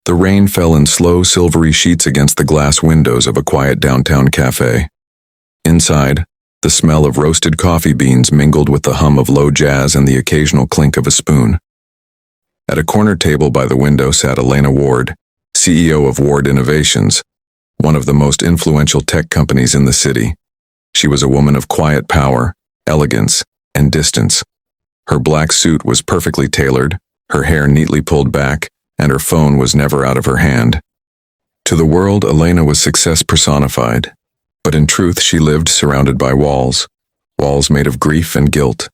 The rain fell in slow, silvery sheets against the glass windows of a quiet downtown cafe. Inside, the smell of roasted coffee beans mingled with the hum of low jazz and the occasional clink of a spoon. At a corner table by the window sat Elena Ward, CEO of Ward Innovations, one of the most influential tech companies in the city. She was a woman of quiet power, elegance, and distance. Her black suit was perfectly tailored, her hair neatly pulled back, and her phone was never out of her hand. To the world, Elena was success personified, but in truth she lived surrounded by walls made of grief and guilt.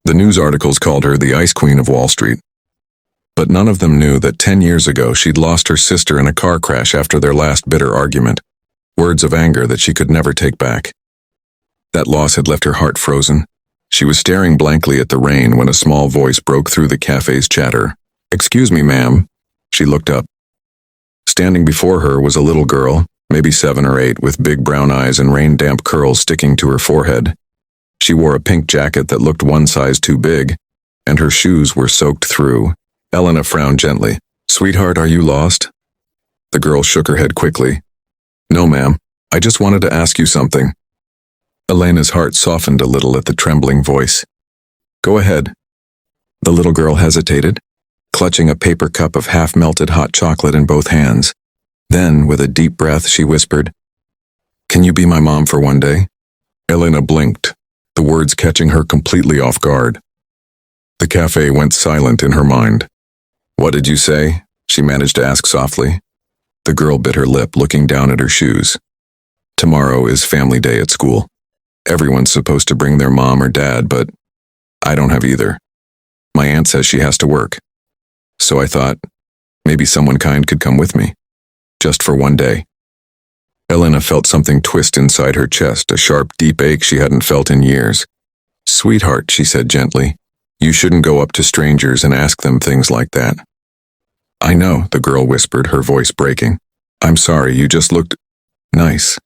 The news articles called her the Ice Queen of Wall Street. But none of them knew that 10 years ago she'd lost her sister in a car crash after their last bitter argument, words of anger that she could never take back. That loss had left her heart frozen. She was staring blankly at the rain when a small voice broke through the cafe's chatter. "Excuse me, ma'am." She looked up. Standing before her was a little girl, maybe 7 or 8, with big brown eyes and rain-damp curls sticking to her forehead. She wore a pink jacket that looked one size too big, and her shoes were soaked through. Elena frowned gently. "Sweetheart, are you lost?" The girl shook her head quickly. "No, ma'am. I just wanted to ask you something." Elena's heart softened a little at the trembling voice. "Go ahead." The little girl hesitated, clutching a paper cup of half-melted hot chocolate in both hands. Then, with a deep breath, she whispered, "Can you be my mom for one day?" Elena blinked, the words catching her completely off guard. The cafe went silent in her mind. "What did you say?" she managed to ask softly. The girl bit her lip, looking down at her shoes. "Tomorrow is family day at school. Everyone's supposed to bring their mom or dad, but I don't have either. My aunt says she has to work. So I thought, maybe someone kind could come with me. Just for one day." Elena felt something twist inside her chest, a sharp, deep ache she hadn't felt in years. "Sweetheart," she said gently, "you shouldn't go up to strangers and ask them things like that." "I know," the girl whispered, her voice breaking. "I'm sorry, you just looked nice."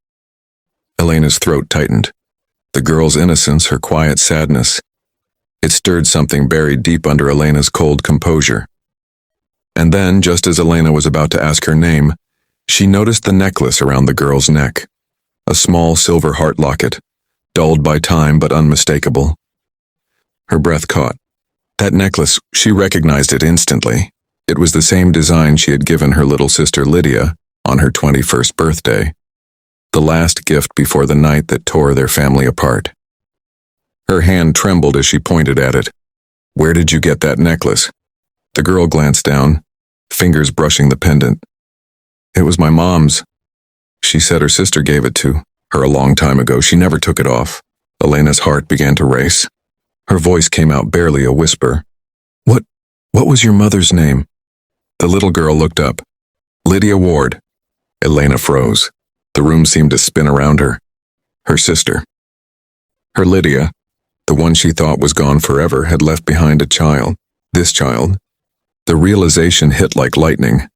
Elena's throat tightened. The girl's innocence, her quiet sadness. It stirred something buried deep under Elena's cold composure. And then, just as Elena was about to ask her name, she noticed the necklace around the girl's neck. A small silver heart locket, dulled by time but unmistakable. Her breath caught. That necklace, she recognized it instantly. It was the same design she had given her little sister Lydia on her 21st birthday. The last gift before the night that tore their family apart. Her hand trembled as she pointed at it. "Where did you get that necklace?" The girl glanced down, fingers brushing the pendant. "It was my mom's. She said her sister gave it to her a long time ago. She never took it off." Elena's heart began to race. Her voice came out barely a whisper. What was your mother's name?" The little girl looked up. "Lydia Ward." Elena froze. The room seemed to spin around her. Her sister. Her Lydia, the one she thought was gone forever, had left behind a child. This child. The realization hit like lightning.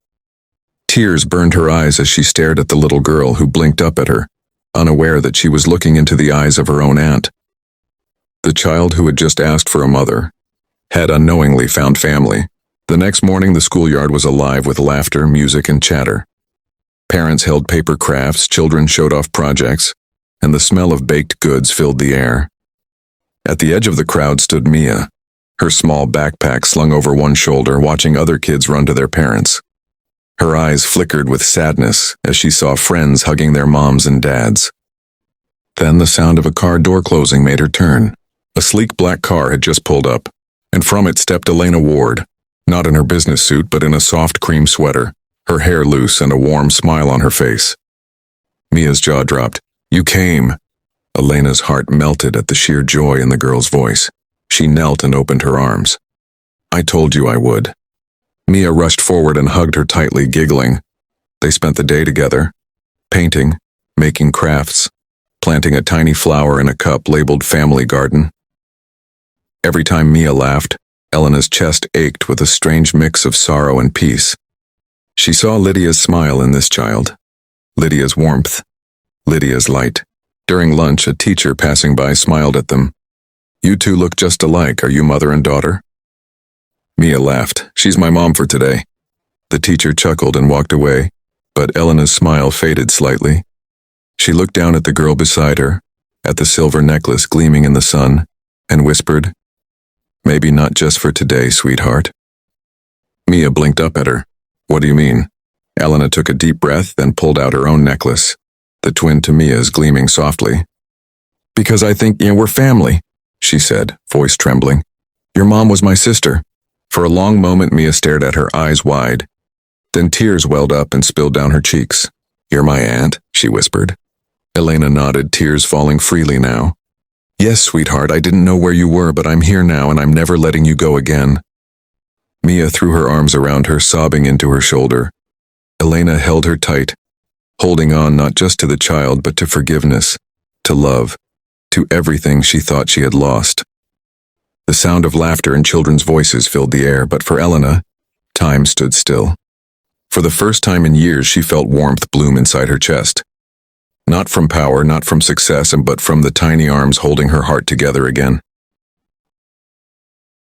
Tears burned her eyes as she stared at the little girl who blinked up at her, unaware that she was looking into the eyes of her own aunt. The child who had just asked for a mother had unknowingly found family. The next morning the schoolyard was alive with laughter, music, and chatter. Parents held paper crafts, children showed off projects, and the smell of baked goods filled the air. At the edge of the crowd stood Mia, her small backpack slung over one shoulder, watching other kids run to their parents. Her eyes flickered with sadness as she saw friends hugging their moms and dads. Then the sound of a car door closing made her turn. A sleek black car had just pulled up, and from it stepped Elena Ward, not in her business suit but in a soft cream sweater, her hair loose and a warm smile on her face. Mia's jaw dropped. "You came." Elena's heart melted at the sheer joy in the girl's voice. She knelt and opened her arms. "I told you I would." Mia rushed forward and hugged her tightly, giggling. They spent the day together, painting, making crafts, planting a tiny flower in a cup labeled Family Garden. Every time Mia laughed, Elena's chest ached with a strange mix of sorrow and peace. She saw Lydia's smile in this child, Lydia's warmth, Lydia's light. During lunch, a teacher passing by smiled at them. "You two look just alike. Are you mother and daughter?" Mia laughed. "She's my mom for today." The teacher chuckled and walked away, but Elena's smile faded slightly. She looked down at the girl beside her, at the silver necklace gleaming in the sun, and whispered, "Maybe not just for today, sweetheart." Mia blinked up at her. "What do you mean?" Elena took a deep breath, then pulled out her own necklace, the twin to Mia's gleaming softly. "Because I think, we're family," she said, voice trembling. "Your mom was my sister." For a long moment, Mia stared at her, eyes wide. Then tears welled up and spilled down her cheeks. "You're my aunt," she whispered. Elena nodded, tears falling freely now. "Yes, sweetheart, I didn't know where you were, but I'm here now and I'm never letting you go again." Mia threw her arms around her, sobbing into her shoulder. Elena held her tight, holding on not just to the child but to forgiveness, to love, to everything she thought she had lost. The sound of laughter and children's voices filled the air, but for Elena, time stood still. For the first time in years, she felt warmth bloom inside her chest. Not from power, not from success, but from the tiny arms holding her heart together again.